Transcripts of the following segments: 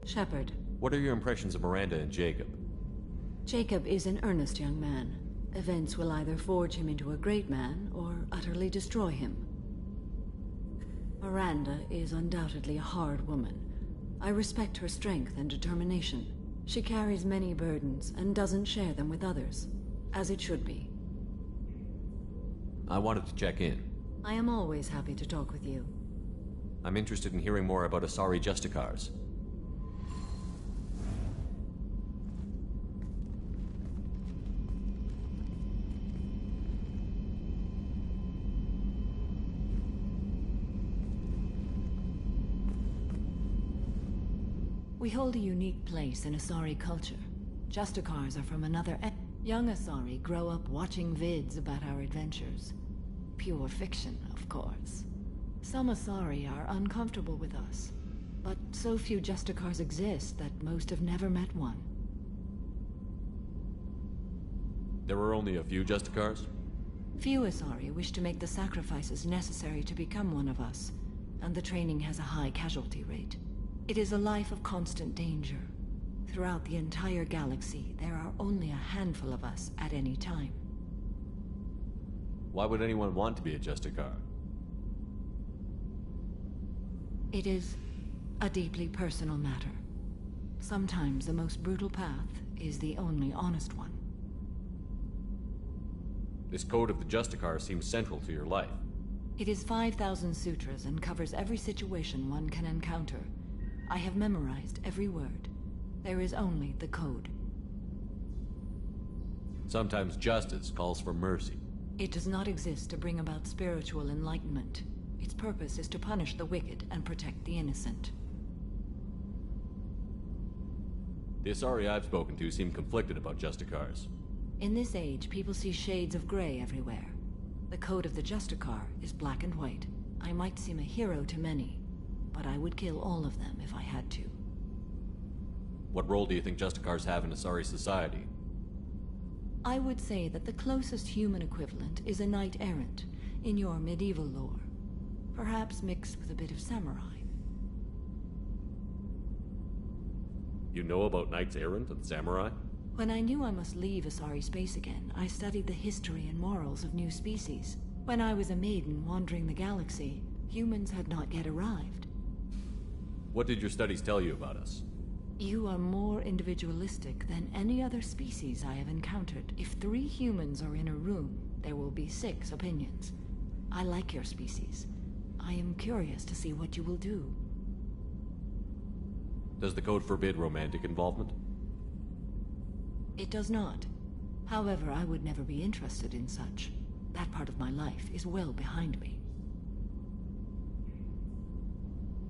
Shepard. What are your impressions of Miranda and Jacob? Jacob is an earnest young man. Events will either forge him into a great man, or utterly destroy him. Miranda is undoubtedly a hard woman. I respect her strength and determination. She carries many burdens and doesn't share them with others, as it should be. I wanted to check in. I am always happy to talk with you. I'm interested in hearing more about Asari Justicars. We hold a unique place in Asari culture. Justicars are from another young Asari grow up watching vids about our adventures. Pure fiction, of course. Some Asari are uncomfortable with us, but so few Justicars exist that most have never met one. There were only a few Justicars? Few Asari wish to make the sacrifices necessary to become one of us, and the training has a high casualty rate. It is a life of constant danger. Throughout the entire galaxy, there are only a handful of us at any time. Why would anyone want to be a Justicar? It is a deeply personal matter. Sometimes the most brutal path is the only honest one. This code of the Justicar seems central to your life. It is 5,000 sutras and covers every situation one can encounter. I have memorized every word. There is only the code. Sometimes justice calls for mercy. It does not exist to bring about spiritual enlightenment. Its purpose is to punish the wicked and protect the innocent. The Asari I've spoken to seem conflicted about Justicars. In this age, people see shades of gray everywhere. The code of the Justicar is black and white. I might seem a hero to many, but I would kill all of them if I had to. What role do you think Justicars have in Asari society? I would say that the closest human equivalent is a knight-errant in your medieval lore. Perhaps mixed with a bit of samurai. You know about knights errant and samurai? When I knew I must leave Asari space again, I studied the history and morals of new species. When I was a maiden wandering the galaxy, humans had not yet arrived. What did your studies tell you about us? You are more individualistic than any other species I have encountered. If 3 humans are in a room, there will be 6 opinions. I like your species. I am curious to see what you will do. Does the code forbid romantic involvement? It does not. However, I would never be interested in such. That part of my life is well behind me.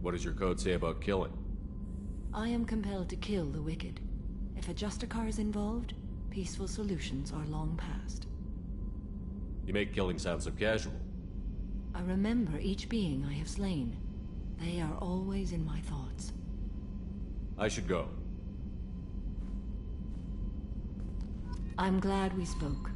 What does your code say about killing? I am compelled to kill the wicked. If a Justicar is involved, peaceful solutions are long past. You make killing sound so casual. I remember each being I have slain. They are always in my thoughts. I should go. I'm glad we spoke.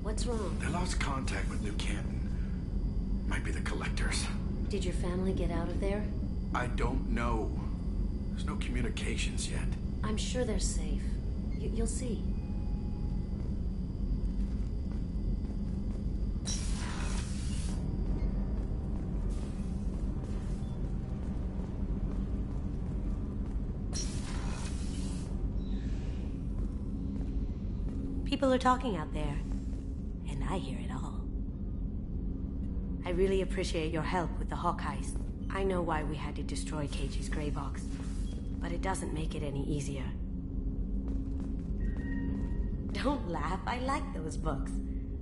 What's wrong? They lost contact with New Canton. Might be the Collectors. Did your family get out of there? I don't know. There's no communications yet. I'm sure they're safe. You'll see. People are talking out there, and I hear it all. I really appreciate your help with the Hawk heist. I know why we had to destroy Keiji's gray box, but it doesn't make it any easier. Don't laugh, I like those books.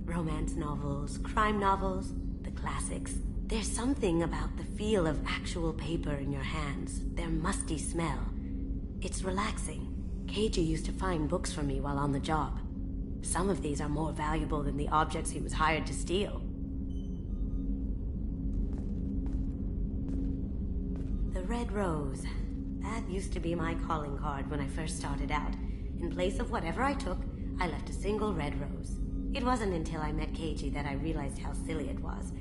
Romance novels, crime novels, the classics. There's something about the feel of actual paper in your hands, their musty smell. It's relaxing. Keiji used to find books for me while on the job. Some of these are more valuable than the objects he was hired to steal. The Red Rose. That used to be my calling card when I first started out. In place of whatever I took, I left a single red rose. It wasn't until I met Keiji that I realized how silly it was.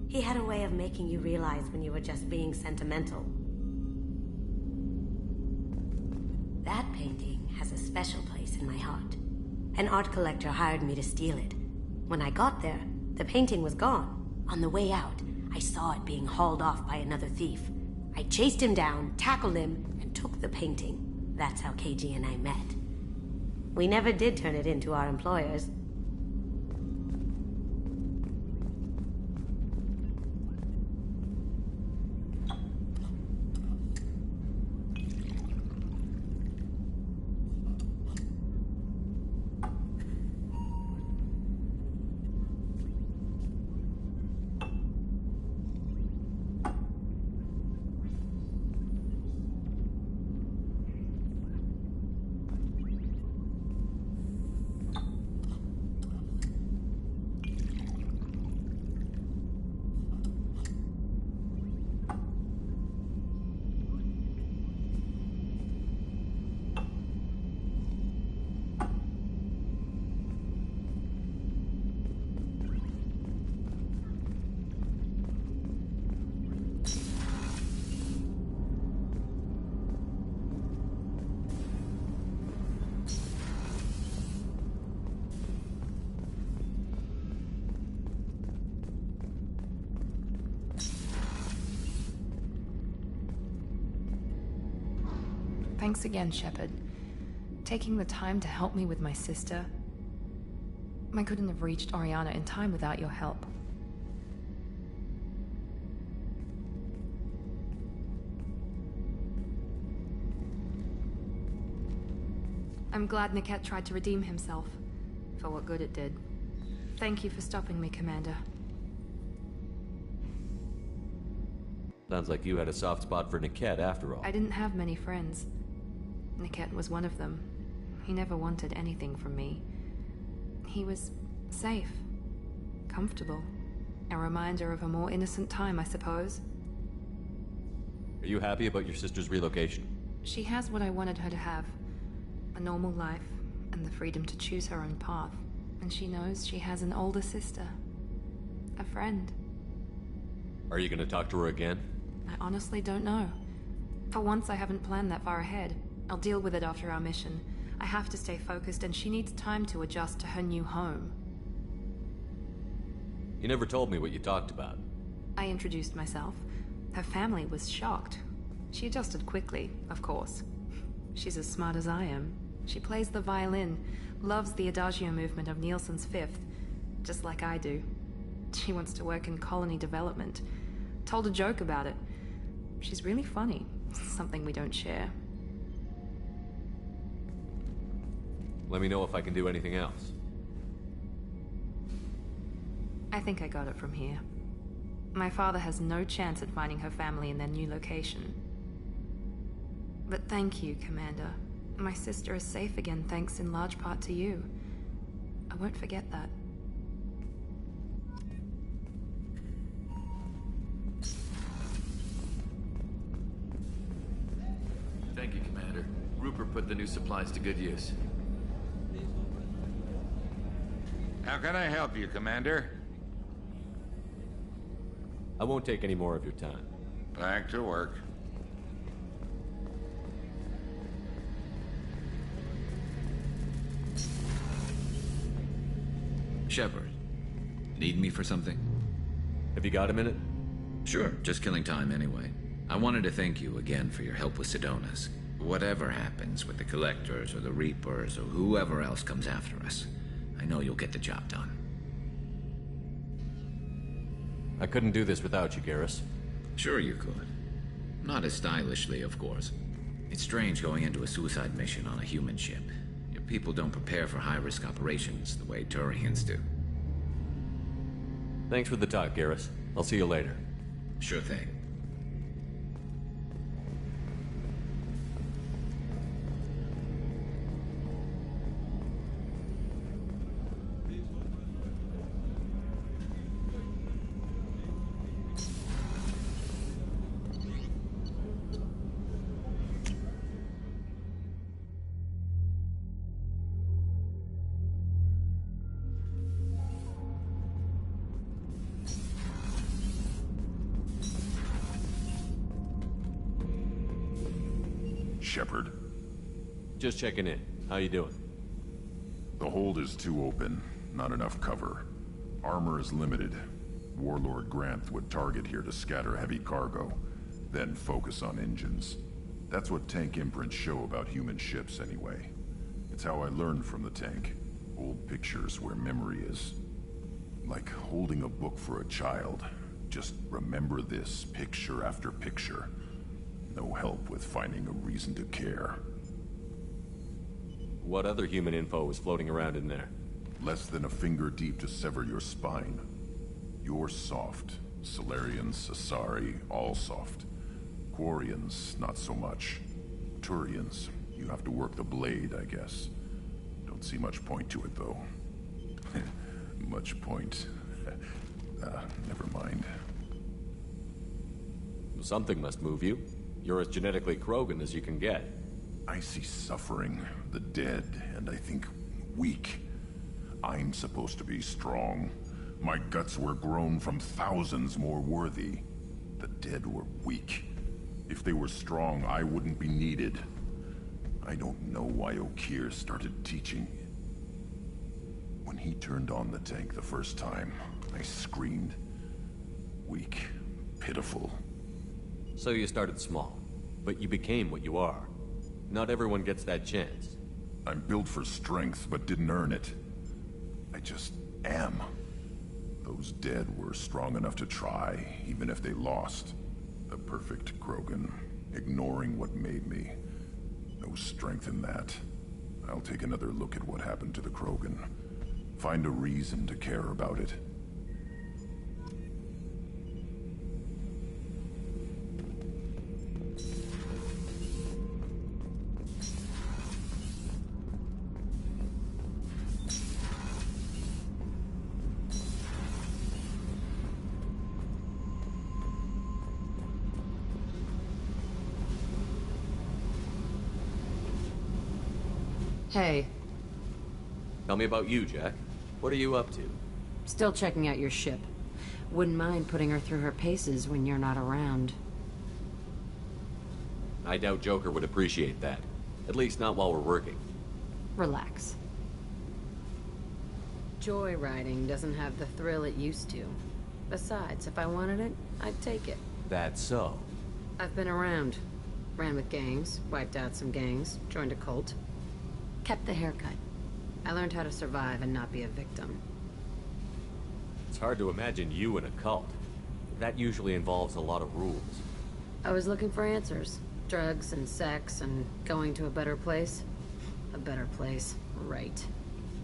He had a way of making you realize when you were just being sentimental. That painting has a special place in my heart. An art collector hired me to steal it. When I got there, the painting was gone. On the way out, I saw it being hauled off by another thief. I chased him down, tackled him, and took the painting. That's how Keiji and I met. We never did turn it into our employers. Thanks again, Shepard. Taking the time to help me with my sister. I couldn't have reached Oriana in time without your help. I'm glad Niket tried to redeem himself, for what good it did. Thank you for stopping me, Commander. Sounds like you had a soft spot for Niket after all. I didn't have many friends. Niket was one of them. He never wanted anything from me. He was safe, comfortable. A reminder of a more innocent time, I suppose. Are you happy about your sister's relocation? She has what I wanted her to have. A normal life, and the freedom to choose her own path. And she knows she has an older sister. A friend. Are you gonna talk to her again? I honestly don't know. For once, I haven't planned that far ahead. I'll deal with it after our mission. I have to stay focused, and she needs time to adjust to her new home. You never told me what you talked about. I introduced myself. Her family was shocked. She adjusted quickly, of course. She's as smart as I am. She plays the violin, loves the adagio movement of Nielsen's Fifth, just like I do. She wants to work in colony development. Told a joke about it. She's really funny, something we don't share. Let me know if I can do anything else. I think I got it from here. My father has no chance at finding her family in their new location. But thank you, Commander. My sister is safe again thanks in large part to you. I won't forget that. Thank you, Commander. Rupert put the new supplies to good use. How can I help you, Commander? I won't take any more of your time. Back to work. Shepard, need me for something? Have you got a minute? Sure, just killing time anyway. I wanted to thank you again for your help with Sedona's. Whatever happens with the Collectors or the Reapers or whoever else comes after us, I know you'll get the job done. I couldn't do this without you, Garrus. Sure you could. Not as stylishly, of course. It's strange going into a suicide mission on a human ship. Your people don't prepare for high-risk operations the way Turians do. Thanks for the talk, Garrus. I'll see you later. Sure thing. Shepard. Just checking in. How you doing? The hold is too open. Not enough cover. Armor is limited. Warlord Granth would target here to scatter heavy cargo, then focus on engines. That's what tank imprints show about human ships, anyway. It's how I learned from the tank. Old pictures where memory is. Like holding a book for a child. Just remember this, picture after picture. No help with finding a reason to care. What other human info is floating around in there? Less than a finger deep to sever your spine. You're soft. Solarians, Asari, all soft. Quarians, not so much. Turians, you have to work the blade, I guess. Don't see much point to it, though. Much point. Never mind. Something must move you. You're as genetically Krogan as you can get. I see suffering, the dead, and I think weak. I'm supposed to be strong. My guts were grown from thousands more worthy. The dead were weak. If they were strong, I wouldn't be needed. I don't know why Okeer started teaching. When he turned on the tank the first time, I screamed. Weak, pitiful. So you started small, but you became what you are. Not everyone gets that chance. I'm built for strength, but didn't earn it. I just am. Those dead were strong enough to try, even if they lost. The perfect Krogan, ignoring what made me. No strength in that. I'll take another look at what happened to the Krogan. Find a reason to care about it. Hey. Tell me about you, Jack. What are you up to? Still checking out your ship. Wouldn't mind putting her through her paces when you're not around. I doubt Joker would appreciate that. At least not while we're working. Relax. Joyriding doesn't have the thrill it used to. Besides, if I wanted it, I'd take it. That's so. I've been around. Ran with gangs, wiped out some gangs, joined a cult. Kept the haircut. I learned how to survive and not be a victim. It's hard to imagine you in a cult. That usually involves a lot of rules. I was looking for answers. Drugs and sex and going to a better place. A better place, right.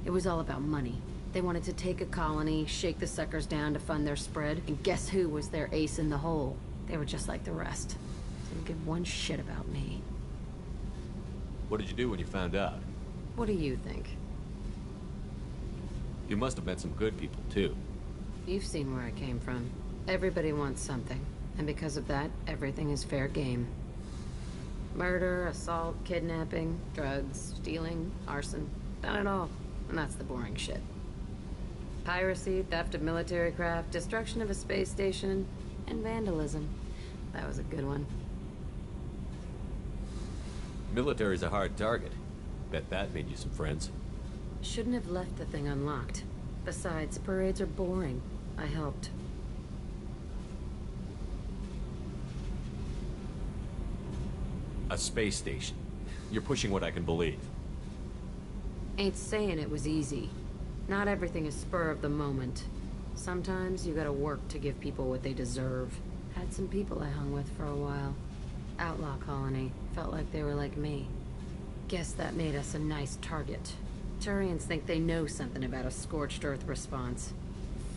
It was all about money. They wanted to take a colony, shake the suckers down to fund their spread, and guess who was their ace in the hole? They were just like the rest. Didn't give one shit about me. What did you do when you found out? What do you think? You must have met some good people, too. You've seen where I came from. Everybody wants something, and because of that, everything is fair game. Murder, assault, kidnapping, drugs, stealing, arson, done it all. And that's the boring shit. Piracy, theft of military craft, destruction of a space station, and vandalism. That was a good one. Military's a hard target. Bet that made you some friends. Shouldn't have left the thing unlocked. Besides, parades are boring. I helped. A space station. You're pushing what I can believe. Ain't saying it was easy. Not everything is spur of the moment. Sometimes you gotta work to give people what they deserve. Had some people I hung with for a while. Outlaw colony. Felt like they were like me. Guess that made us a nice target. Turians think they know something about a scorched earth response.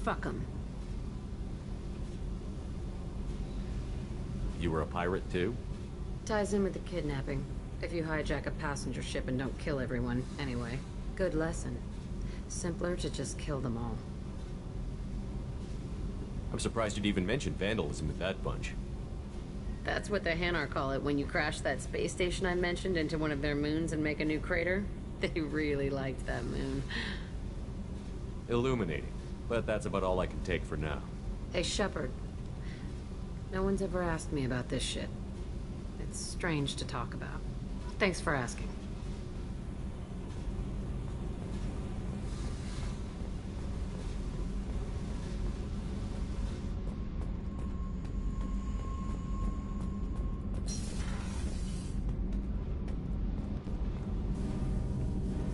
Fuck 'em. You were a pirate, too? Ties in with the kidnapping. If you hijack a passenger ship and don't kill everyone, anyway. Good lesson. Simpler to just kill them all. I'm surprised you'd even mention vandalism with that bunch. That's what the Hanar call it when you crash that space station I mentioned into one of their moons and make a new crater. They really liked that moon. Illuminating. But that's about all I can take for now. Hey, Shepard. No one's ever asked me about this shit. It's strange to talk about. Thanks for asking.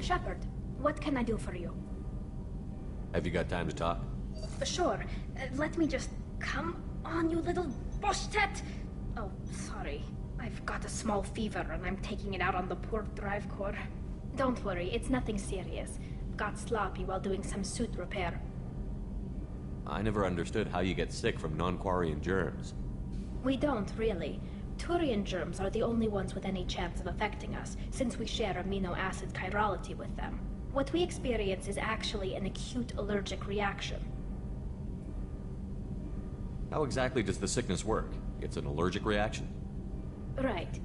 Shepard, what can I do for you? Have you got time to talk? Sure. Let me just... Come on, you little bushtet! Oh, sorry. I've got a small fever and I'm taking it out on the poor drive core. Don't worry, it's nothing serious. Got sloppy while doing some suit repair. I never understood how you get sick from non-Quarian germs. We don't, really. Turian germs are the only ones with any chance of affecting us, since we share amino acid chirality with them. What we experience is actually an acute allergic reaction. How exactly does the sickness work? It's an allergic reaction? Right.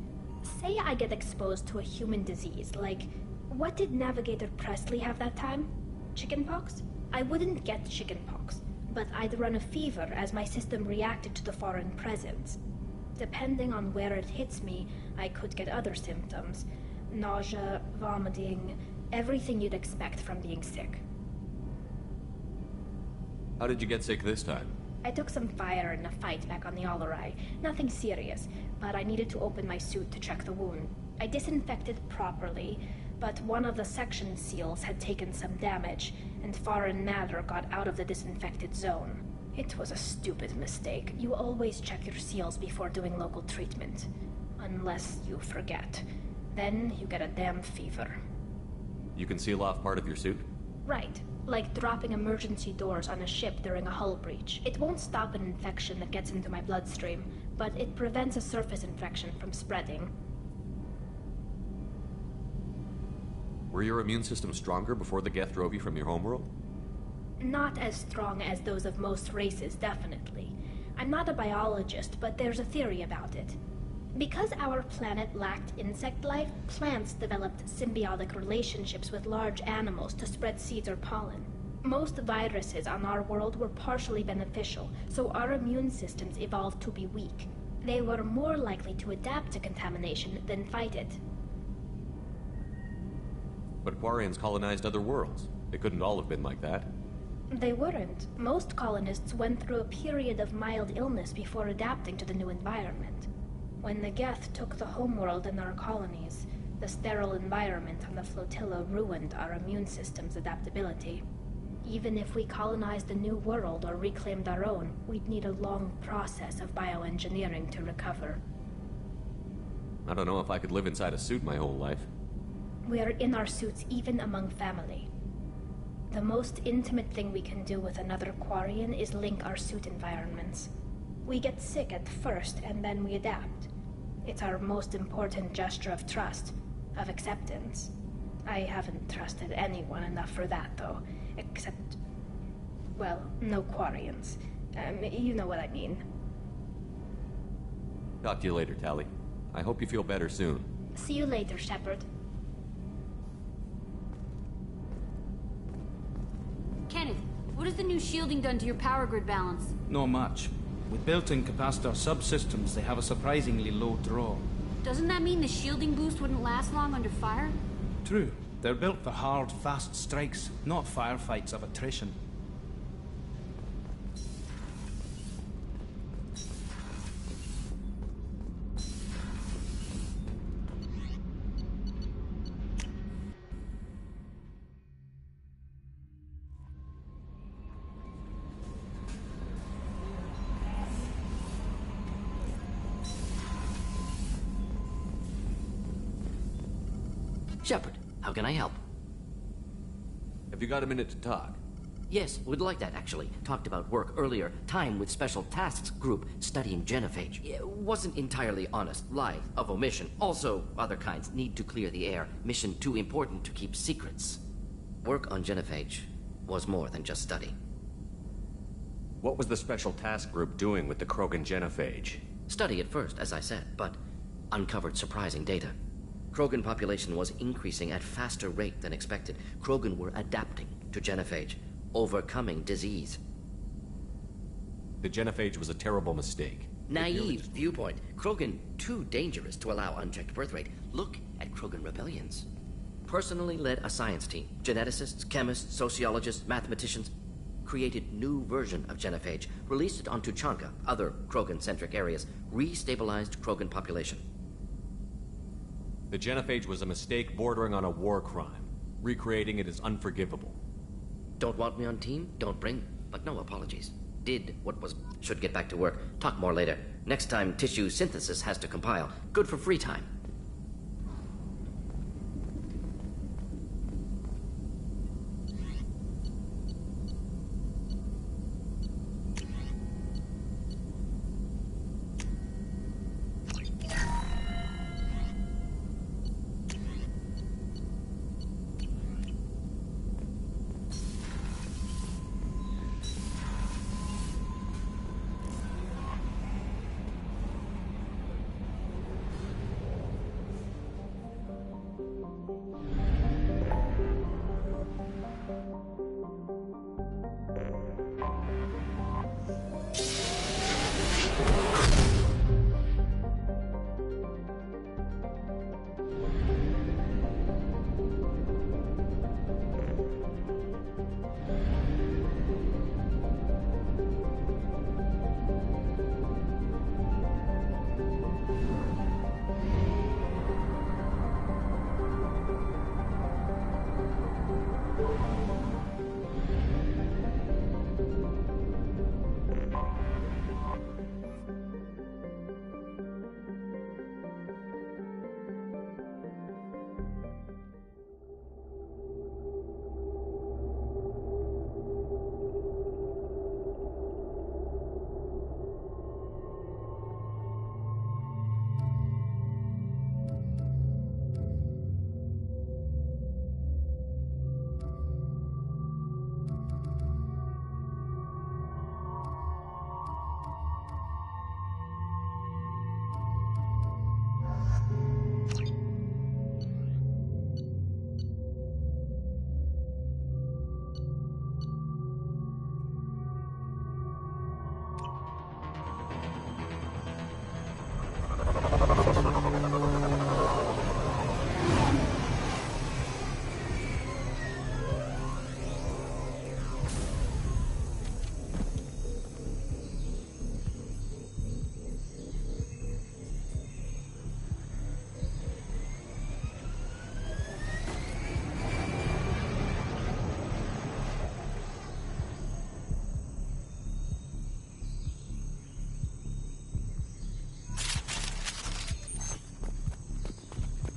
Say I get exposed to a human disease, like... What did Navigator Presley have that time? Chickenpox? I wouldn't get chickenpox, but I'd run a fever as my system reacted to the foreign presence. Depending on where it hits me, I could get other symptoms. Nausea, vomiting, everything you'd expect from being sick. How did you get sick this time? I took some fire in a fight back on the Allerai. Nothing serious, but I needed to open my suit to check the wound. I disinfected properly, but one of the section seals had taken some damage, and foreign matter got out of the disinfected zone. It was a stupid mistake. You always check your seals before doing local treatment. Unless you forget. Then you get a damn fever. You can seal off part of your suit? Right. Like dropping emergency doors on a ship during a hull breach. It won't stop an infection that gets into my bloodstream, but it prevents a surface infection from spreading. Were your immune system stronger before the Geth drove you from your homeworld? Not as strong as those of most races, definitely. I'm not a biologist, but there's a theory about it. Because our planet lacked insect life, plants developed symbiotic relationships with large animals to spread seeds or pollen. Most viruses on our world were partially beneficial, so our immune systems evolved to be weak. They were more likely to adapt to contamination than fight it. But Quarians colonized other worlds. They couldn't all have been like that. They weren't. Most colonists went through a period of mild illness before adapting to the new environment. When the Geth took the homeworld and our colonies, the sterile environment on the flotilla ruined our immune system's adaptability. Even if we colonized a new world or reclaimed our own, we'd need a long process of bioengineering to recover. I don't know if I could live inside a suit my whole life. We are in our suits even among family. The most intimate thing we can do with another Quarian is link our suit environments. We get sick at first, and then we adapt. It's our most important gesture of trust, of acceptance. I haven't trusted anyone enough for that, though. Except... well, no Quarians. You know what I mean. Talk to you later, Tali. I hope you feel better soon. See you later, Shepard. Kenneth, what has the new shielding done to your power grid balance? Not much. With built-in capacitor subsystems, they have a surprisingly low draw. Doesn't that mean the shielding boost wouldn't last long under fire? True. They're built for hard, fast strikes, not firefights of attrition. Shepard, how can I help? Have you got a minute to talk? Yes, would like that, actually. Talked about work earlier. Time with Special Tasks Group studying genophage. It wasn't entirely honest. Lie of omission. Also, other kinds. Need to clear the air. Mission too important to keep secrets. Work on genophage was more than just study. What was the Special Task Group doing with the Krogan genophage? Study at first, as I said, but uncovered surprising data. Krogan population was increasing at faster rate than expected. Krogan were adapting to genophage, overcoming disease. The genophage was a terrible mistake. Naive viewpoint. Krogan too dangerous to allow unchecked birth rate. Look at Krogan rebellions. Personally led a science team. Geneticists, chemists, sociologists, mathematicians. Created new version of genophage. Released it on Tuchanka, other Krogan-centric areas. Restabilized Krogan population. The genophage was a mistake bordering on a war crime. Recreating it is unforgivable. Don't want me on team? Don't bring. But no apologies. Did what was... Should get back to work. Talk more later. Next time, tissue synthesis has to compile. Good for free time.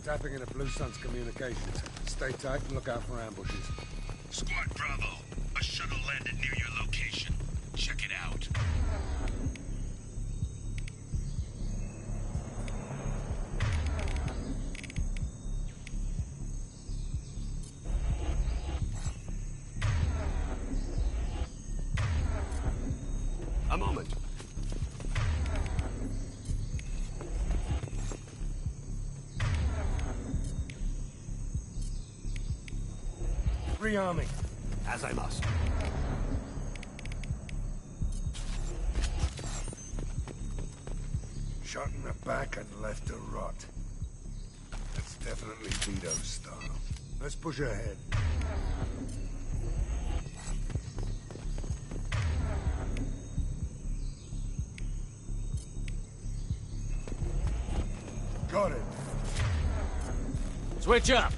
Tapping into Blue Sun's communications. Stay tight and look out for ambushes. Squad Bravo, a shuttle landed near your location. Check it out. A moment. Rearming. As I must. Shot in the back and left to rot. That's definitely Vito's style. Let's push ahead. Got it. Switch up.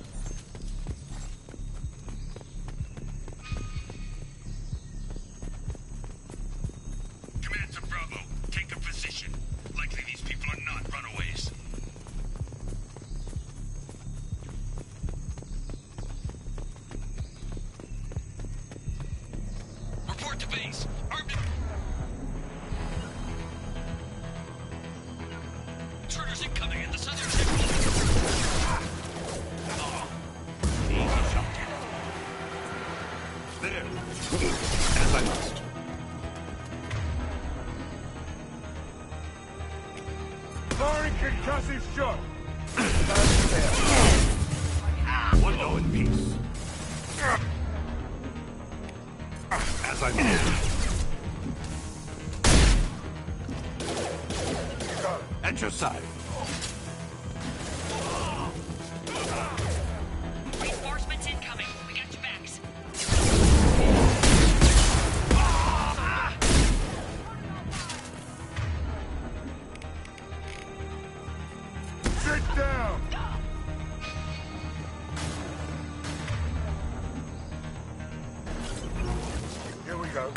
At your side. Reinforcements incoming. We got your backs. Sit down! Here we go.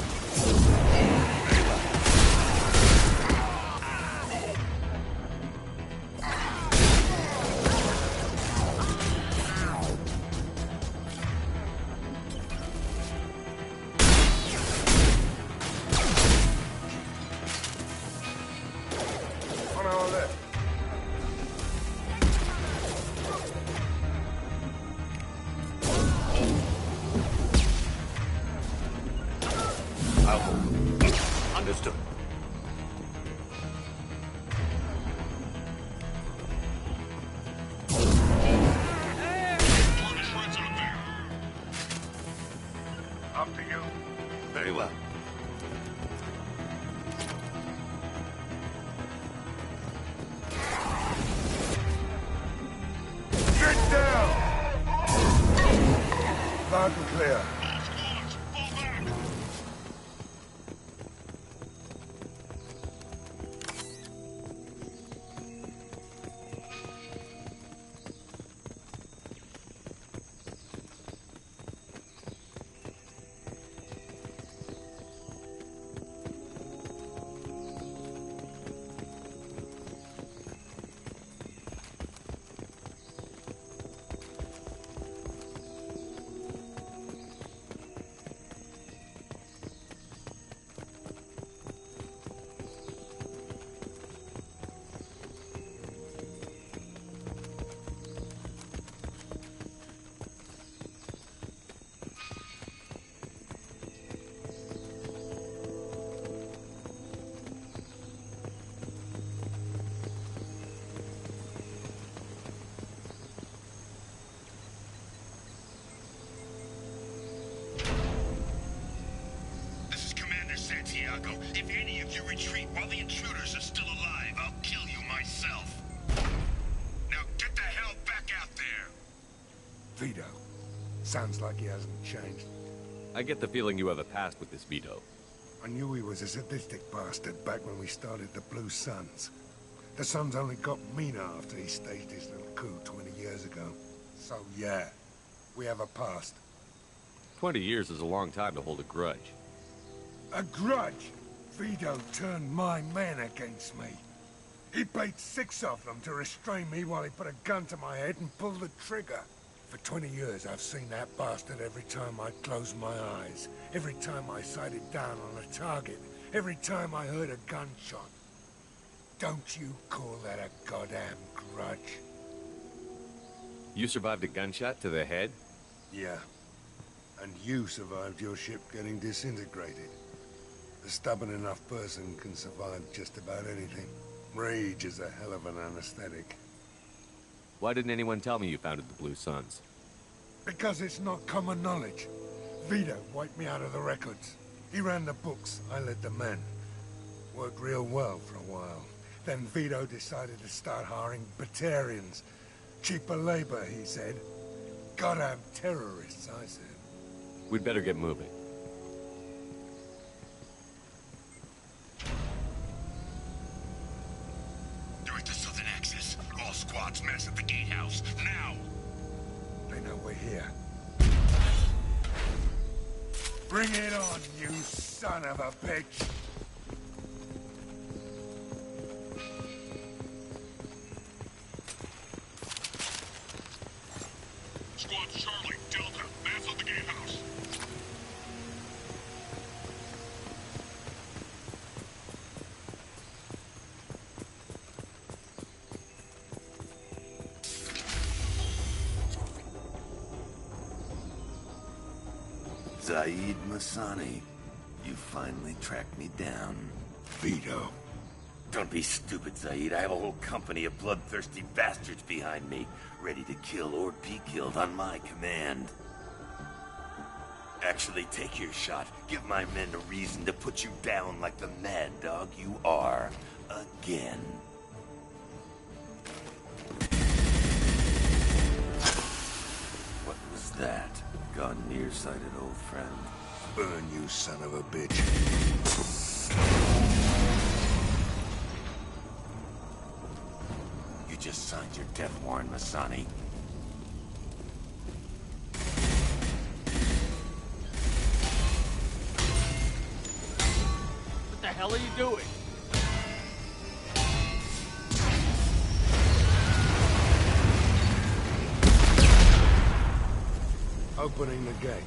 On our left. I'll hold. Understood. Up to you. Very well. Sit down! Loud and clear. Santiago. If any of you retreat while the intruders are still alive, I'll kill you myself. Now get the hell back out there! Vito. Sounds like he hasn't changed. I get the feeling you have a past with this Vito. I knew he was a sadistic bastard back when we started the Blue Suns. The Suns only got meaner after he staged his little coup 20 years ago. So yeah, we have a past. 20 years is a long time to hold a grudge. A grudge? Vito turned my men against me. He paid 6 of them to restrain me while he put a gun to my head and pulled the trigger. For 20 years, I've seen that bastard every time I closed my eyes. Every time I sighted down on a target. Every time I heard a gunshot. Don't you call that a goddamn grudge? You survived a gunshot to the head? Yeah. And you survived your ship getting disintegrated. A stubborn enough person can survive just about anything. Rage is a hell of an anesthetic. Why didn't anyone tell me you founded the Blue Suns? Because it's not common knowledge. Vito wiped me out of the records. He ran the books, I led the men. Worked real well for a while. Then Vito decided to start hiring Batarians. Cheaper labor, he said. Goddamn terrorists, I said. We'd better get moving. Direct to Southern Access. All squads mass at the gatehouse. Now! They know we're here. Bring it on, you son of a bitch! Squad Charlie, Delta, mass at the gatehouse. Zaid Masani, you finally tracked me down. Vito. Don't be stupid, Zaid. I have a whole company of bloodthirsty bastards behind me, ready to kill or be killed on my command. Actually, take your shot. Give my men a reason to put you down like the mad dog you are. Again. on, nearsighted old friend. Burn, you son of a bitch. You just signed your death warrant, Masani. What the hell are you doing? Opening the gate.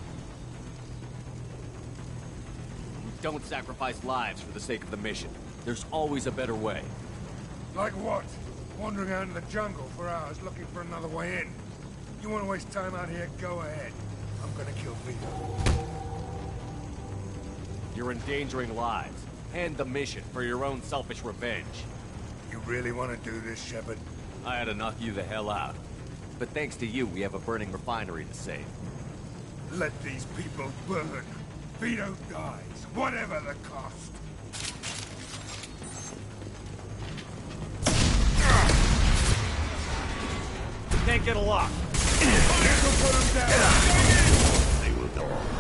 Don't sacrifice lives for the sake of the mission. There's always a better way. Like what? Wandering out in the jungle for hours looking for another way in. You want to waste time out here? Go ahead. I'm gonna kill Vito. You're endangering lives. And the mission for your own selfish revenge. You really want to do this, Shepard? I had to knock you the hell out. But thanks to you, we have a burning refinery to save. Let these people burn. Vito dies, whatever the cost. Can't get a lock. Put him down. They will die.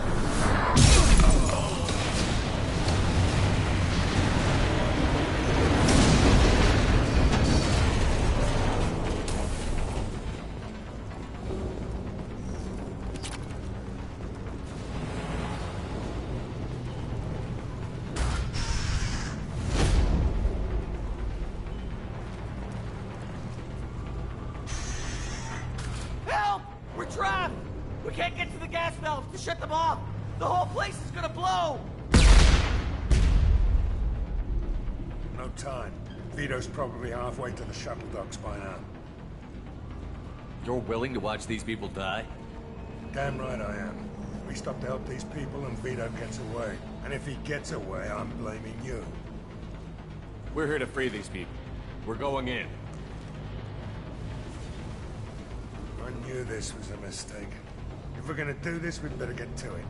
Help! We're trapped! We can't get to the gas valves to shut them off! The whole place is gonna blow! No time. Vito's probably halfway to the shuttle docks by now. You're willing to watch these people die? Damn right I am. We stop to help these people and Vito gets away. And if he gets away, I'm blaming you. We're here to free these people. We're going in. I knew this was a mistake. If we're gonna do this, we'd better get to it.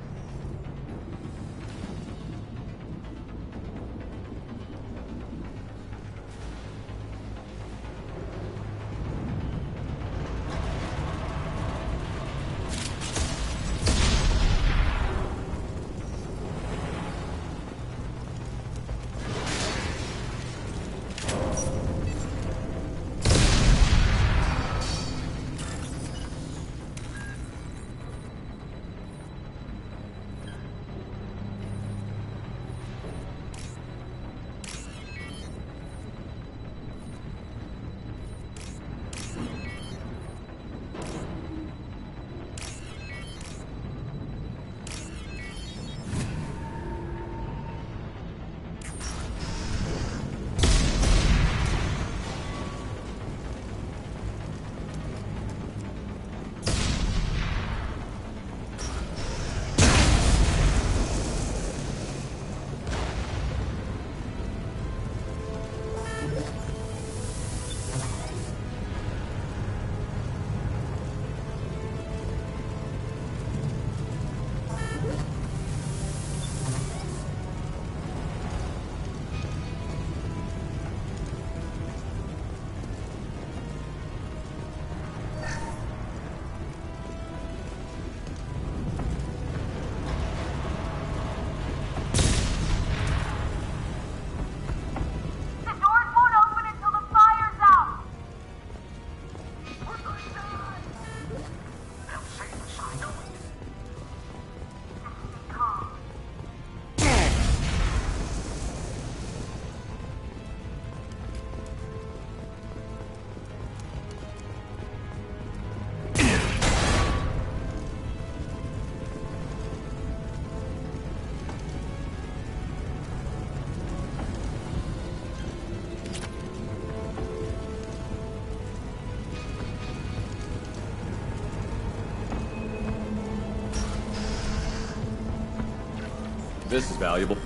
This is valuable.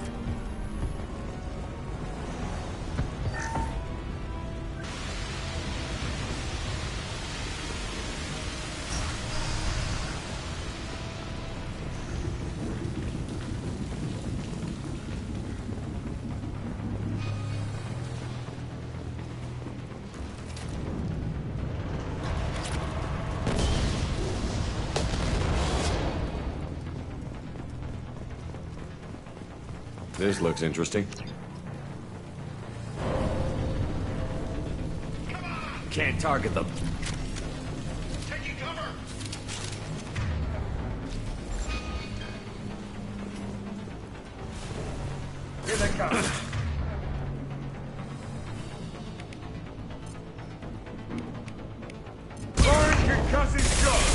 This looks interesting. Can't target them. Taking cover! Here they come. Firing concussive shot.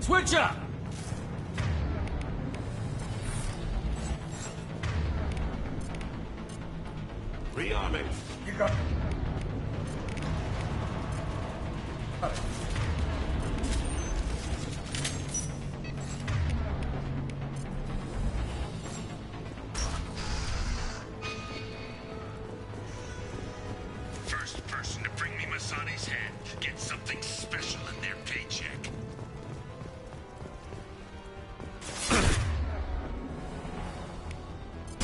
Switch up! Rearming. You got... First person to bring me Masani's head gets something special in their paycheck.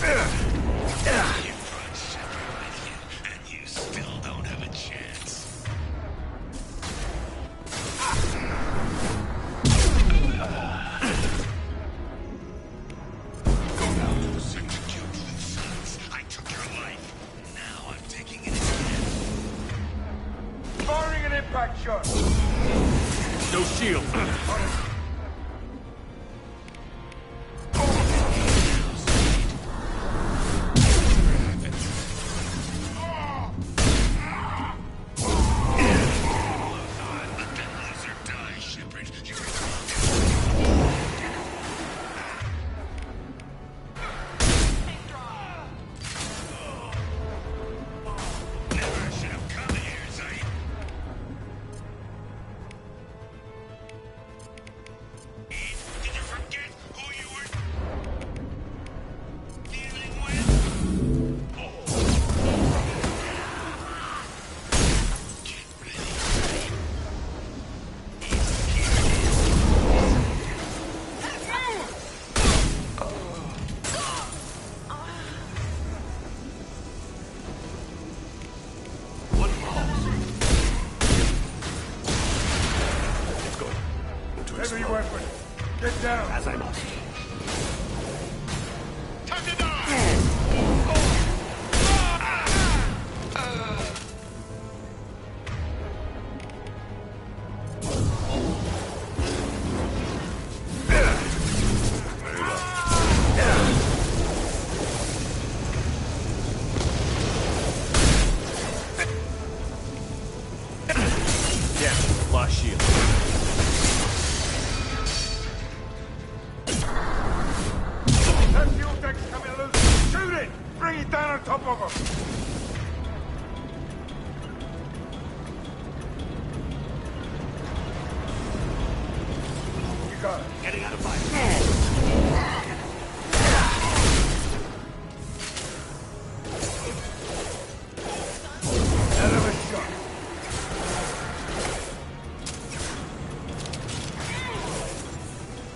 You brought Shepard with you, and you still don't have a chance. Execute Vincent. I took your life. Now I'm taking it again. Firing an impact shot. No shield. Let that loser die, Shepard. You never should have come here, Zayt. Did you forget who you were dealing with? Get ready. Heavy weapon. Get down. As I must. Time to die! Yeah, lost shield. That fuel deck's coming loose. Shoot it. Bring it down on top of them. You got it. Getting out of fire. Hell of a shot.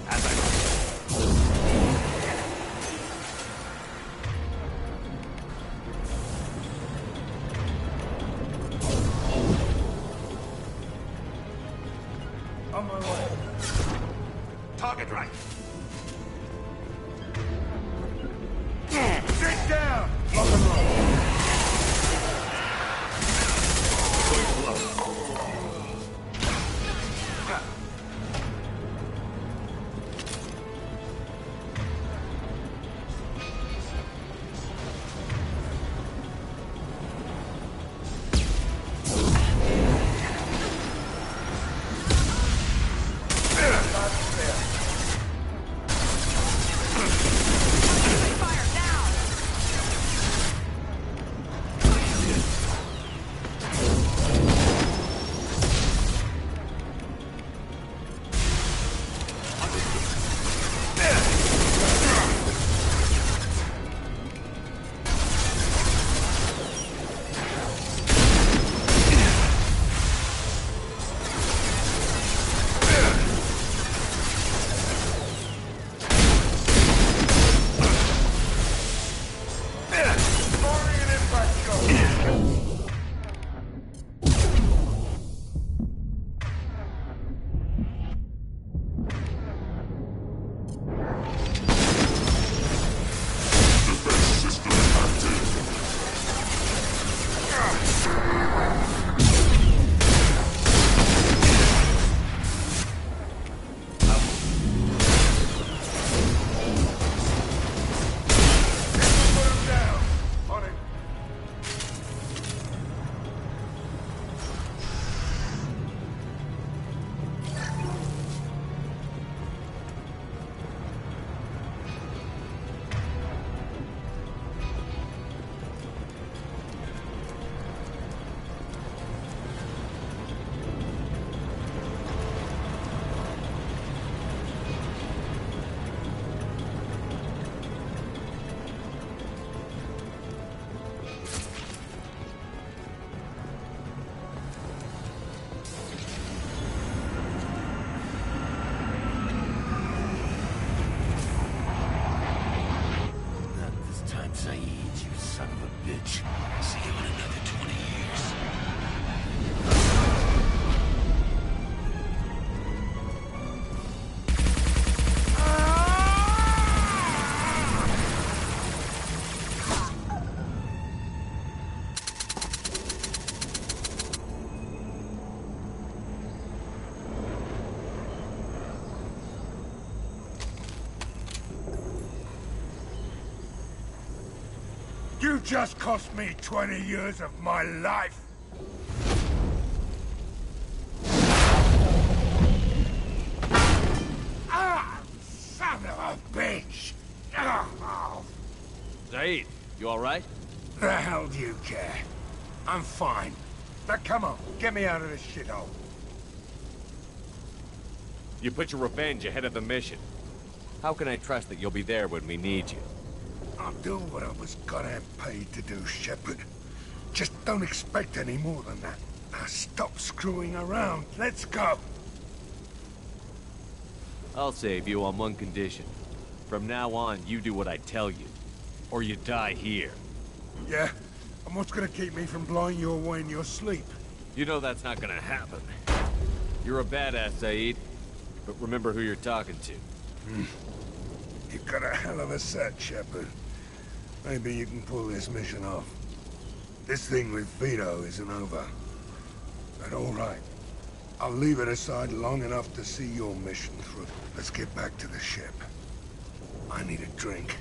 As I must. son of a bitch. See you in another 20 years. You just cost me 20 years of my life. Ah, son of a bitch! Oh. Zaid, you alright? The hell do you care? I'm fine. Now come on, get me out of this shithole. You put your revenge ahead of the mission. How can I trust that you'll be there when we need you? I'll do what I was goddamn paid to do, Shepard. Just don't expect any more than that. Now stop screwing around. Let's go. I'll save you on one condition. From now on, you do what I tell you. Or you die here. Yeah? And what's gonna keep me from blowing you away in your sleep? You know that's not gonna happen. You're a badass, Zaid. But remember who you're talking to. You've got a hell of a set, Shepard. Maybe you can pull this mission off. This thing with Vito isn't over. But all right. I'll leave it aside long enough to see your mission through. Let's get back to the ship. I need a drink.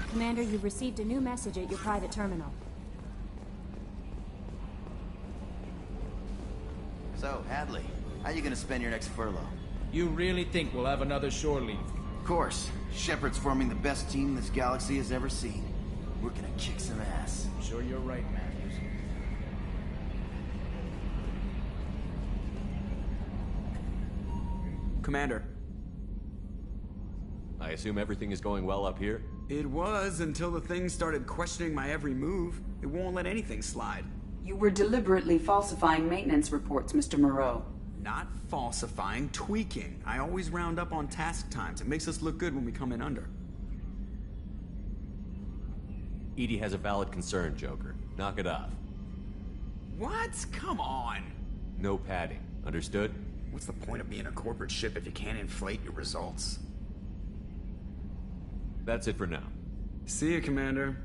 Commander, you've received a new message at your private terminal. So, Hadley, how you gonna spend your next furlough? You really think we'll have another shore leave? Of course. Shepard's forming the best team this galaxy has ever seen. We're gonna kick some ass. I'm sure you're right, Matthews. Commander. I assume everything is going well up here? It was until the thing started questioning my every move. It won't let anything slide. You were deliberately falsifying maintenance reports, Mr. Moreau. Not falsifying, tweaking. I always round up on task times. It makes us look good when we come in under. Edie has a valid concern, Joker. Knock it off. What? Come on. No padding. Understood? What's the point of being a corporate ship if you can't inflate your results? That's it for now. See you, Commander.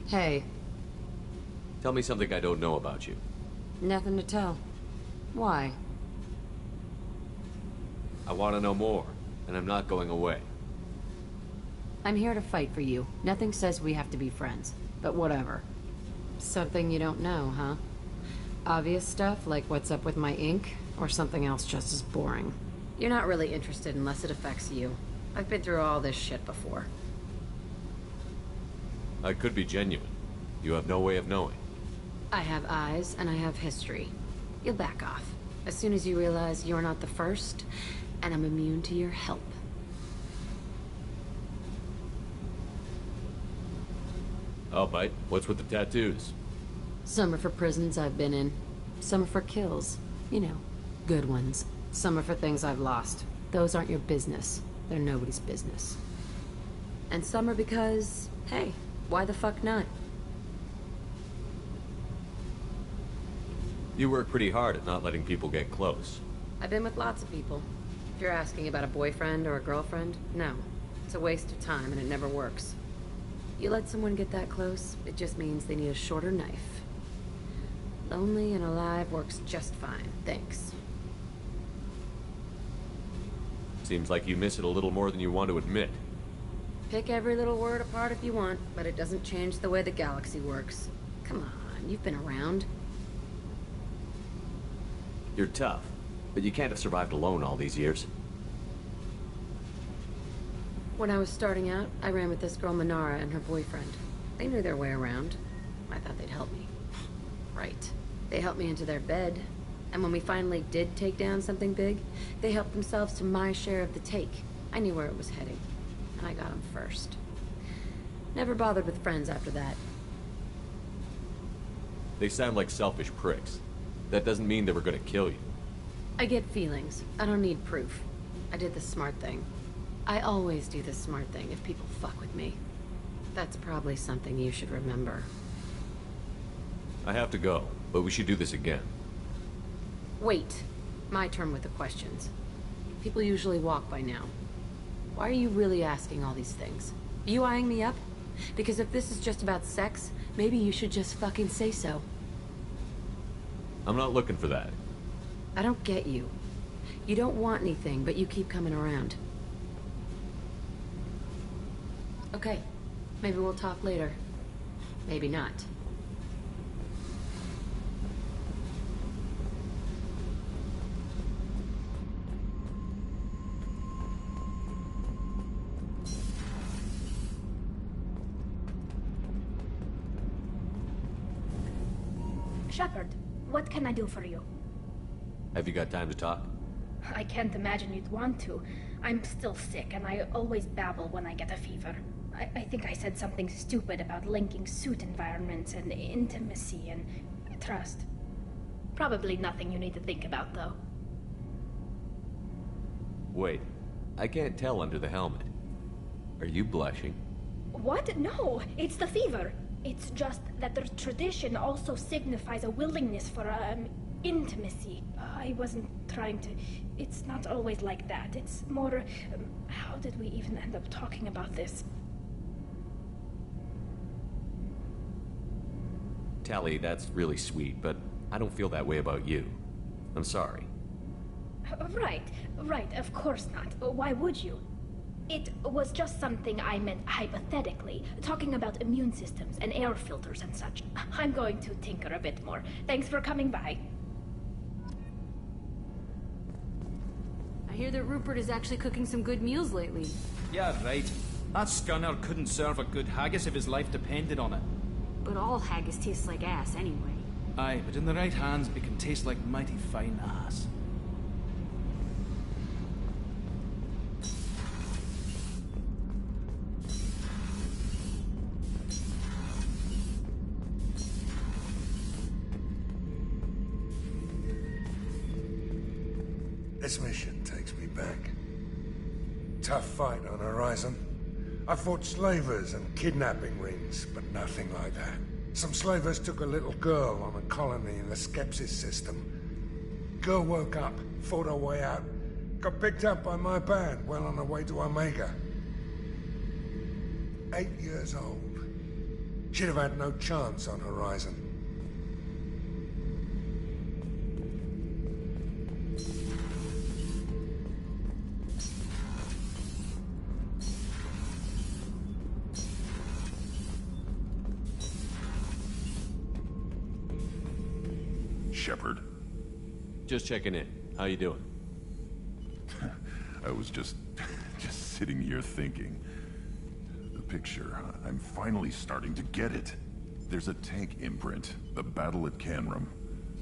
Hey. Tell me something I don't know about you. Nothing to tell. Why? I want to know more, and I'm not going away. I'm here to fight for you. Nothing says we have to be friends, but whatever. Something you don't know, huh? Obvious stuff, like what's up with my ink, or something else just as boring? You're not really interested unless it affects you. I've been through all this shit before. I could be genuine. You have no way of knowing. I have eyes, and I have history. You'll back off. As soon as you realize you're not the first, and I'm immune to your help. I'll bite. What's with the tattoos? Some are for prisons I've been in. Some are for kills. You know, good ones. Some are for things I've lost. Those aren't your business. They're nobody's business. And some are because, hey, why the fuck not? You work pretty hard at not letting people get close. I've been with lots of people. If you're asking about a boyfriend or a girlfriend, no. It's a waste of time and it never works. You let someone get that close, it just means they need a shorter knife. Lonely and alive works just fine, thanks. Seems like you miss it a little more than you want to admit. Pick every little word apart if you want, but it doesn't change the way the galaxy works. Come on, you've been around. You're tough, but you can't have survived alone all these years. When I was starting out, I ran with this girl Minara and her boyfriend. They knew their way around. I thought they'd help me. Right. They helped me into their bed. And when we finally did take down something big, they helped themselves to my share of the take. I knew where it was heading. And I got them first. Never bothered with friends after that. They sound like selfish pricks. That doesn't mean they were gonna kill you. I get feelings. I don't need proof. I did the smart thing. I always do the smart thing if people fuck with me. That's probably something you should remember. I have to go, but we should do this again. Wait. My turn with the questions. People usually walk by now. Why are you really asking all these things? Are you eyeing me up? Because if this is just about sex, maybe you should just fucking say so. I'm not looking for that. I don't get you. You don't want anything, but you keep coming around. Okay. Maybe we'll talk later. Maybe not. Shepard, what can I do for you? Have you got time to talk? I can't imagine you'd want to. I'm still sick, and I always babble when I get a fever. I think I said something stupid about linking suit environments and intimacy and trust. Probably nothing you need to think about, though. Wait, I can't tell under the helmet. Are you blushing? What? No, it's the fever. It's just that the tradition also signifies a willingness for, intimacy. I wasn't trying to... It's not always like that. It's more... how did we even end up talking about this? Tali, that's really sweet, but I don't feel that way about you. I'm sorry. Right, of course not. Why would you? It was just something I meant hypothetically, talking about immune systems and air filters and such. I'm going to tinker a bit more. Thanks for coming by. I hear that Rupert is actually cooking some good meals lately. Yeah, right. That scunner couldn't serve a good haggis if his life depended on it. But all haggis tastes like ass anyway. Aye, but in the right hands, it can taste like mighty fine ass. This mission takes me back. Tough fight on Horizon. I fought slavers and kidnapping rings, but nothing like that. Some slavers took a little girl on a colony in the Skepsis system. Girl woke up, fought her way out, got picked up by my band well on her way to Omega. 8 years old. She'd have had no chance on Horizon. Shepard. Just checking in. How you doing? I was just sitting here thinking. The picture, I'm finally starting to get it. There's a tank imprint, the battle at Canrum.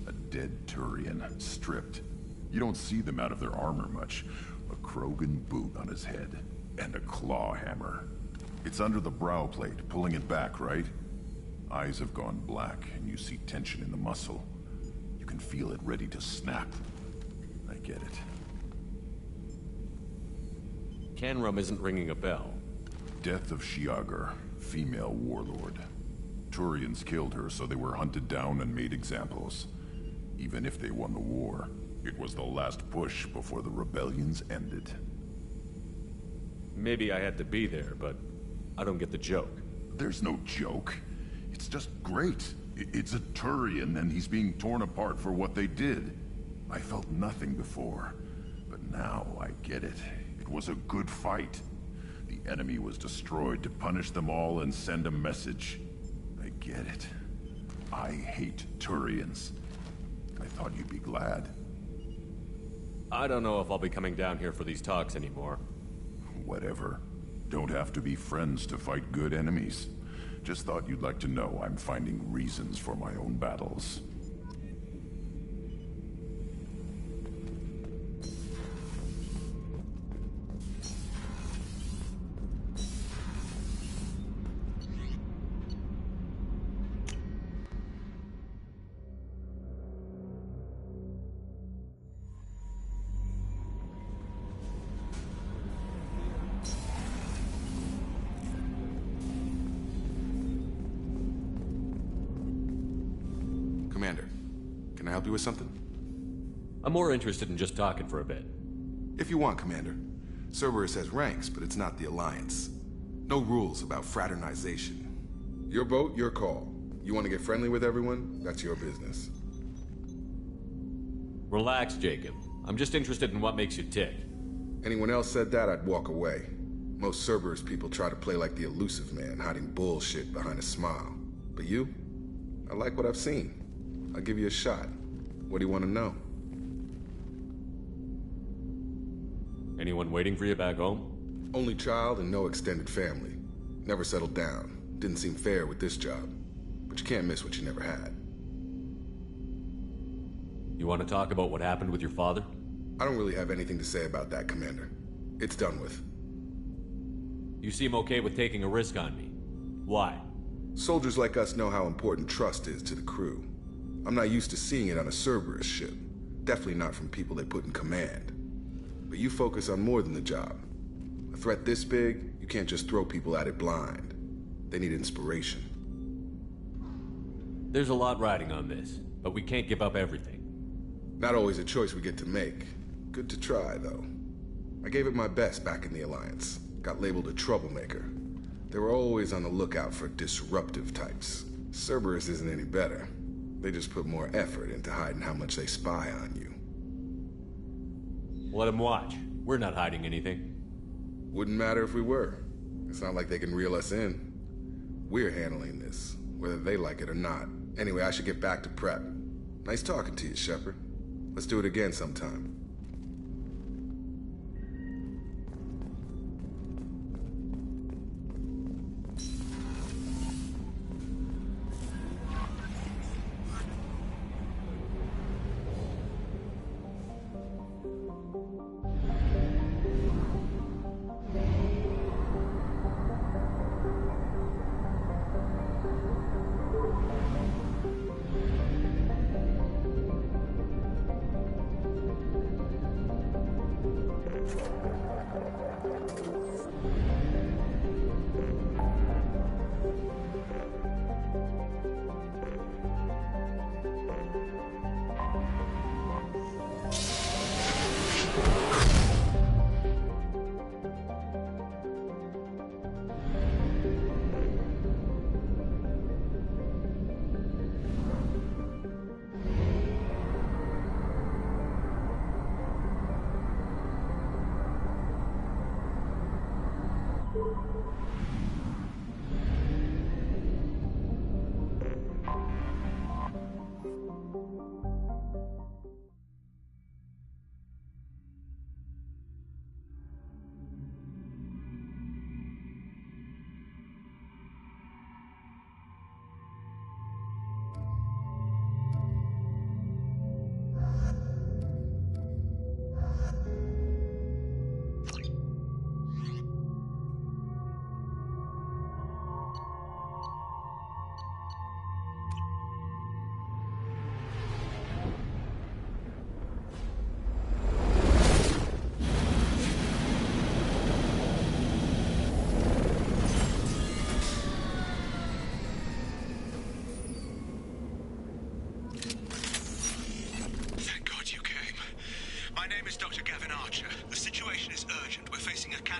A dead Turian, stripped. You don't see them out of their armor much. A Krogan boot on his head, and a claw hammer. It's under the brow plate, pulling it back, right? Eyes have gone black, and you see tension in the muscle. You can feel it ready to snap. I get it. Canrum isn't ringing a bell. Death of Shiagar, female warlord. Turians killed her, so they were hunted down and made examples. Even if they won the war, it was the last push before the rebellions ended. Maybe I had to be there, but I don't get the joke. There's no joke. It's just great. It's a Turian, and he's being torn apart for what they did. I felt nothing before, but now I get it. It was a good fight. The enemy was destroyed to punish them all and send a message. I get it. I hate Turians. I thought you'd be glad. I don't know if I'll be coming down here for these talks anymore. Whatever. Don't have to be friends to fight good enemies. Just thought you'd like to know I'm finding reasons for my own battles. Commander, can I help you with something? I'm more interested in just talking for a bit. If you want, Commander. Cerberus has ranks, but it's not the Alliance. No rules about fraternization. Your boat, your call. You want to get friendly with everyone? That's your business. Relax, Jacob. I'm just interested in what makes you tick. Anyone else said that, I'd walk away. Most Cerberus people try to play like the elusive man, hiding bullshit behind a smile. But you? I like what I've seen. I'll give you a shot. What do you want to know? Anyone waiting for you back home? Only child and no extended family. Never settled down. Didn't seem fair with this job. But you can't miss what you never had. You want to talk about what happened with your father? I don't really have anything to say about that, Commander. It's done with. You seem okay with taking a risk on me. Why? Soldiers like us know how important trust is to the crew. I'm not used to seeing it on a Cerberus ship. Definitely not from people they put in command. But you focus on more than the job. A threat this big, you can't just throw people at it blind. They need inspiration. There's a lot riding on this, but we can't give up everything. Not always a choice we get to make. Good to try, though. I gave it my best back in the Alliance. Got labeled a troublemaker. They were always on the lookout for disruptive types. Cerberus isn't any better. They just put more effort into hiding how much they spy on you. Let them watch. We're not hiding anything. Wouldn't matter if we were. It's not like they can reel us in. We're handling this, whether they like it or not. Anyway, I should get back to prep. Nice talking to you, Shepard. Let's do it again sometime.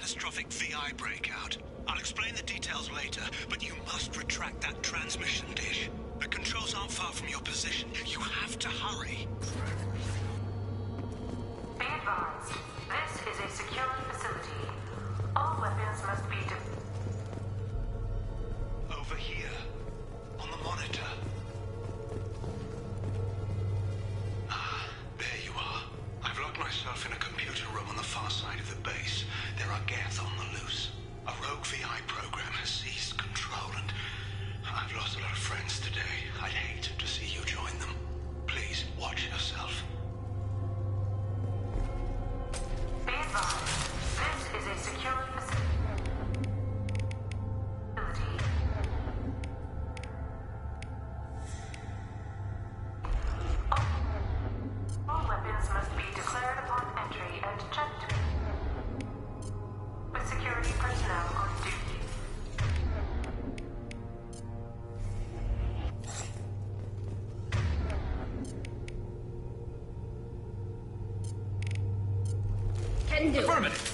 catastrophic VI breakout. I'll explain the details later, but you must retract that transmission dish. The controls aren't far from your position. You have to hurry. Be advised, this is a secure facility. All weapons must be Over here, on the monitor. Ah, there you are. I've locked myself in a computer room on the far side of the base. There are Geth on the loose. A rogue VI program has seized control, and I've lost a lot of friends today. I'd hate to see you join them. Please, watch yourself. Be advised, this is a secure facility. All weapons must be declared upon entry and checked with security personnel on duty. Can do. Affirmative.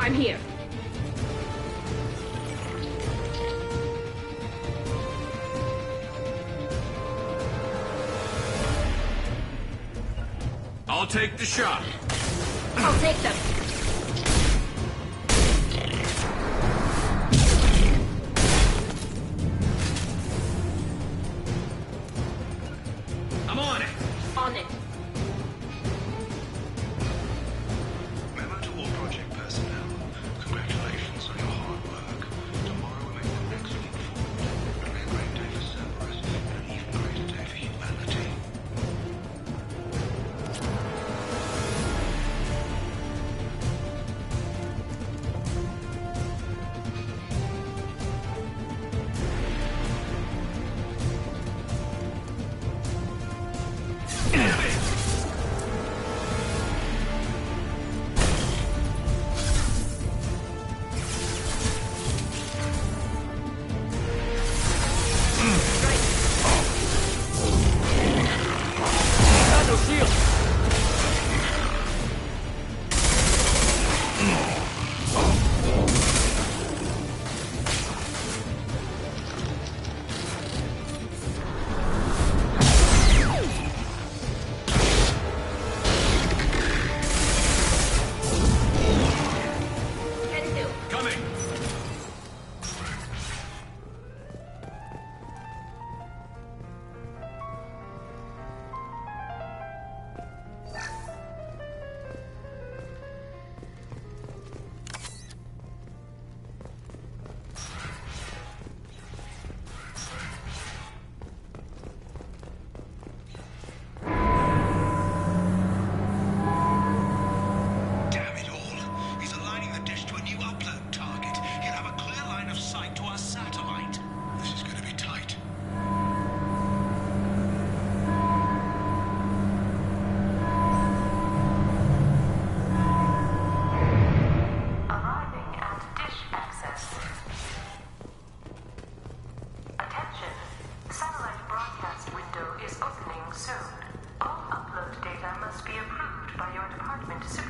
I'm here. I'll take the shot. I'll take them. I'm on it. On it. Memo to all project personnel. Congratulations on your hard work. Tomorrow will make the next leap forward. It'll be a great day for Cerberus.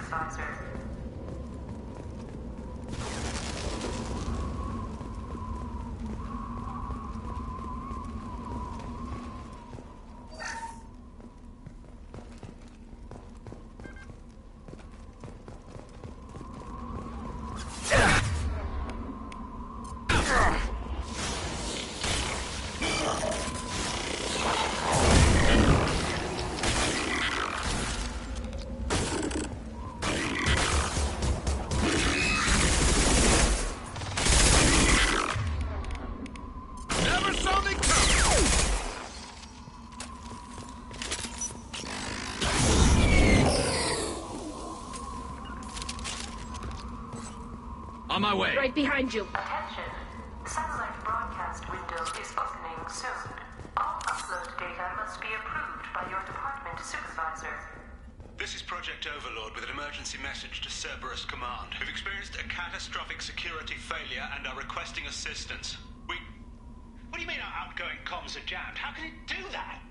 supervisor. On my way. Right behind you. Attention. Satellite broadcast window is opening soon. All upload data must be approved by your department supervisor. This is Project Overlord with an emergency message to Cerberus Command. We've experienced a catastrophic security failure and are requesting assistance. What do you mean our outgoing comms are jammed? How can it do that?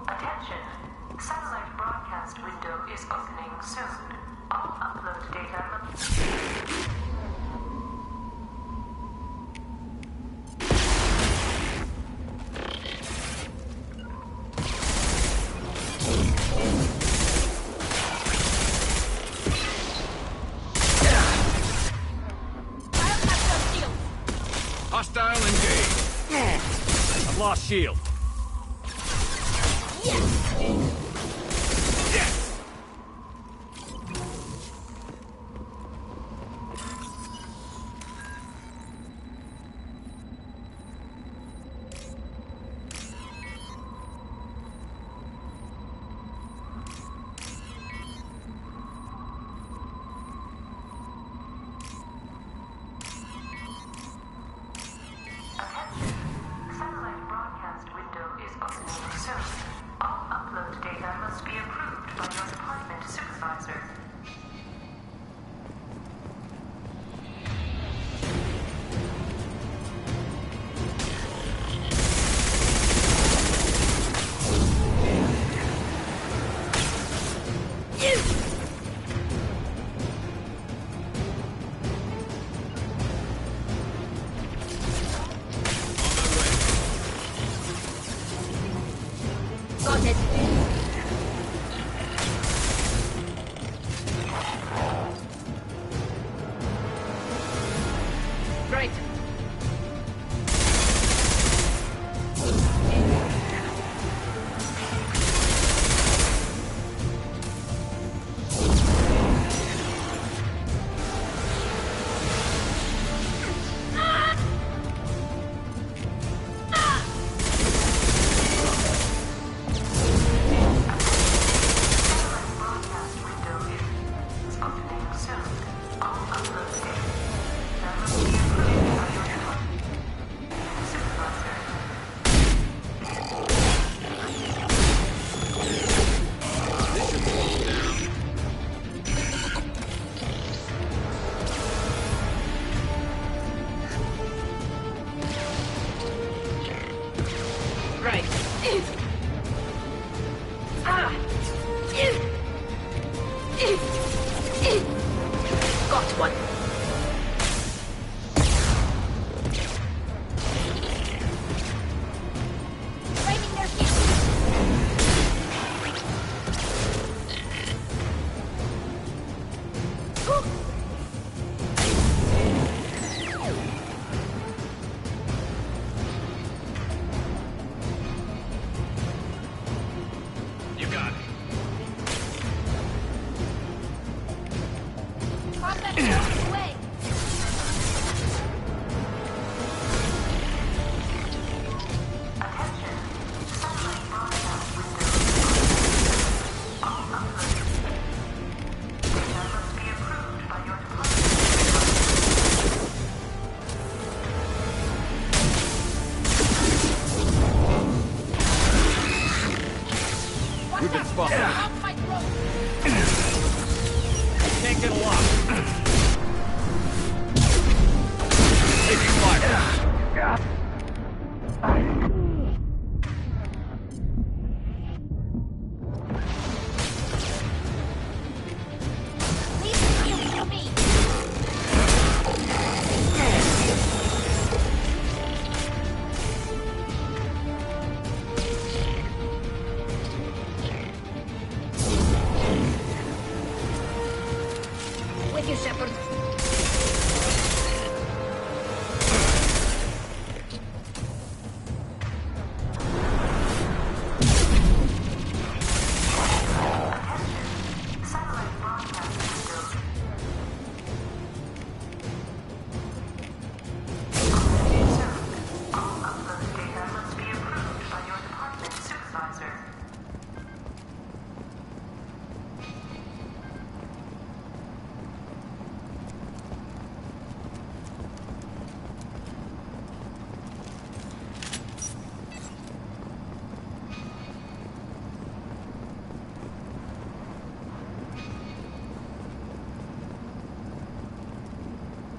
Attention. Satellite broadcast window is opening soon. All upload data must... Hostile engaged. I've lost shield. Satellite broadcast window is opening soon. All upload data must be approved by your department supervisor. Got it. We've been spotted. Off my throat! Can't get a lock. Taking fire. With you, Shepard.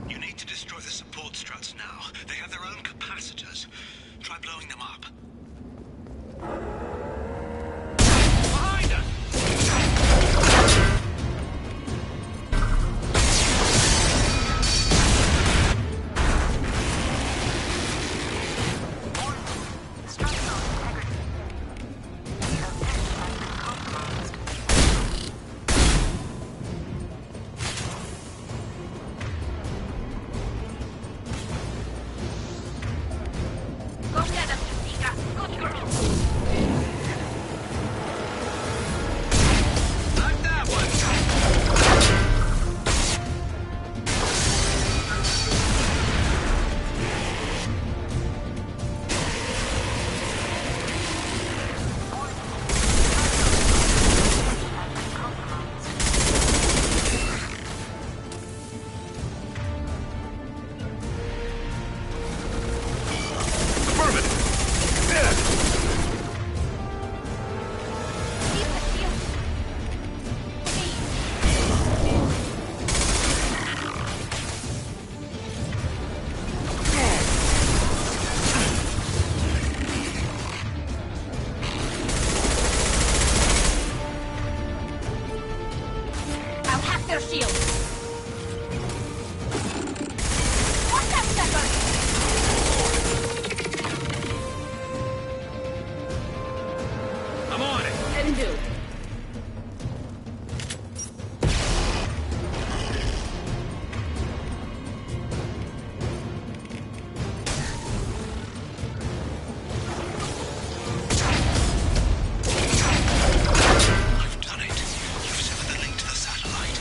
You need to destroy the support struts now. They have their own capacitors. Try blowing them up. Behind us! Go get him, Tika. Good girl. Like that one! I'll hack their shield. Watch out, Shepard! I'm on it. Can do. You've done it. You've severed the link to the satellite.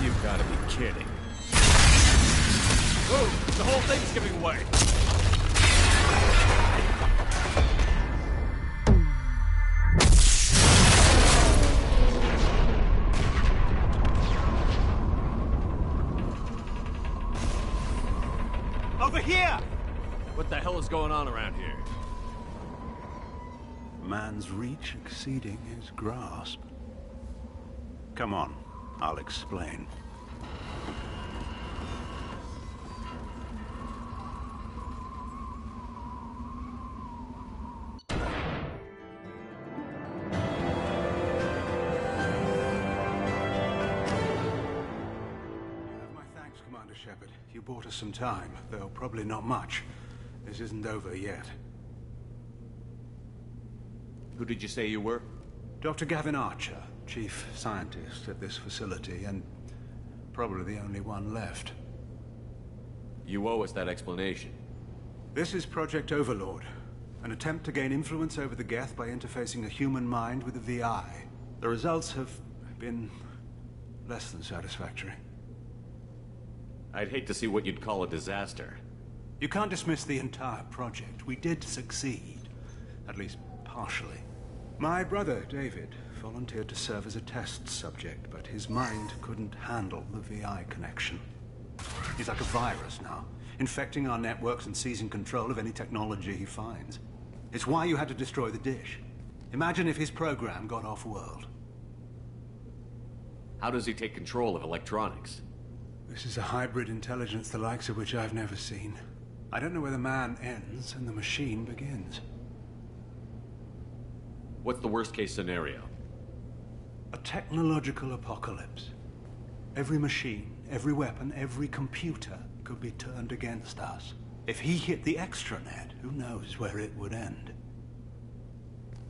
You've got to be kidding. Whoa! The whole thing's giving way. Over here! What the hell is going on around here? Man's reach exceeding his grasp. Come on, I'll explain. Commander Shepard. You bought us some time, though probably not much. This isn't over yet. Who did you say you were? Dr. Gavin Archer, chief scientist at this facility, and probably the only one left. You owe us that explanation. This is Project Overlord, an attempt to gain influence over the Geth by interfacing a human mind with a VI. The results have been less than satisfactory. I'd hate to see what you'd call a disaster. You can't dismiss the entire project. We did succeed. At least partially. My brother, David, volunteered to serve as a test subject, but his mind couldn't handle the VI connection. He's like a virus now, infecting our networks and seizing control of any technology he finds. It's why you had to destroy the dish. Imagine if his program got off-world. How does he take control of electronics? This is a hybrid intelligence the likes of which I've never seen. I don't know where the man ends and the machine begins. What's the worst-case scenario? A technological apocalypse. Every machine, every weapon, every computer could be turned against us. If he hit the extranet, who knows where it would end?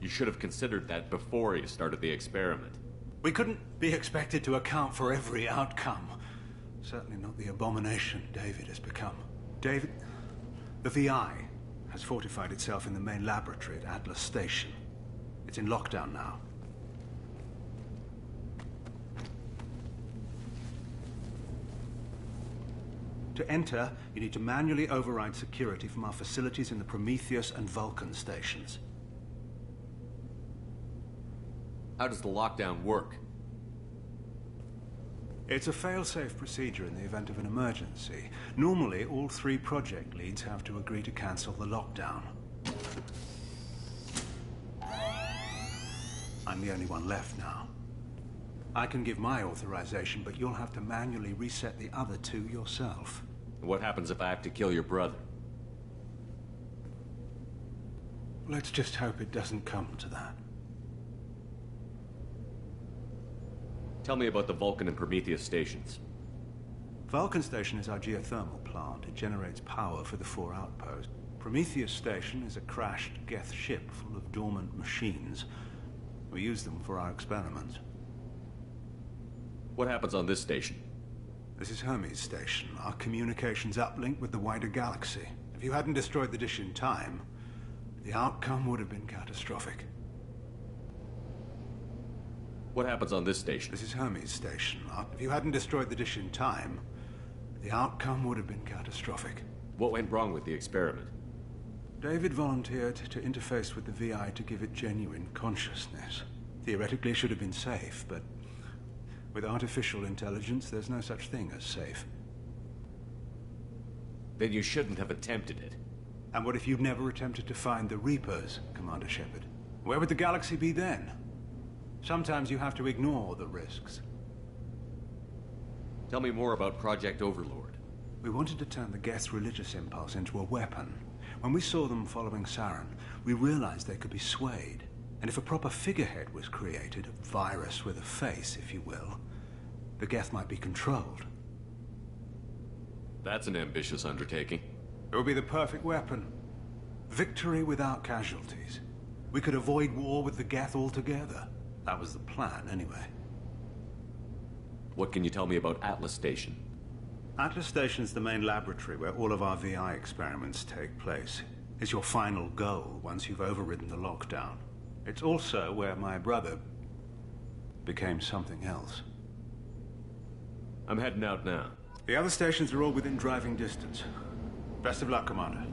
You should have considered that before you started the experiment. We couldn't be expected to account for every outcome. Certainly not the abomination David has become. David... The VI has fortified itself in the main laboratory at Atlas Station. It's in lockdown now. To enter, you need to manually override security from our facilities in the Prometheus and Vulcan stations. How does the lockdown work? It's a fail-safe procedure in the event of an emergency. Normally, all 3 project leads have to agree to cancel the lockdown. I'm the only one left now. I can give my authorization, but you'll have to manually reset the other 2 yourself. What happens if I have to kill your brother? Let's just hope it doesn't come to that. Tell me about the Vulcan and Prometheus stations. Vulcan Station is our geothermal plant. It generates power for the 4 outposts. Prometheus Station is a crashed Geth ship full of dormant machines. We use them for our experiments. What happens on this station? This is Hermes Station, our communications uplink with the wider galaxy. If you hadn't destroyed the dish in time, the outcome would have been catastrophic. What happens on this station? This is Hermes Station. If you hadn't destroyed the dish in time, the outcome would have been catastrophic. What went wrong with the experiment? David volunteered to interface with the VI to give it genuine consciousness. Theoretically, it should have been safe, but with artificial intelligence, there's no such thing as safe. Then you shouldn't have attempted it. And what if you'd never attempted to find the Reapers, Commander Shepard? Where would the galaxy be then? Sometimes you have to ignore the risks. Tell me more about Project Overlord. We wanted to turn the Geth's religious impulse into a weapon. When we saw them following Saren, we realized they could be swayed. And if a proper figurehead was created, a virus with a face, if you will, the Geth might be controlled. That's an ambitious undertaking. It would be the perfect weapon. Victory without casualties. We could avoid war with the Geth altogether. That was the plan, anyway. What can you tell me about Atlas Station? Atlas Station's the main laboratory where all of our VI experiments take place. It's your final goal once you've overridden the lockdown. It's also where my brother became something else. I'm heading out now. The other stations are all within driving distance. Best of luck, Commander.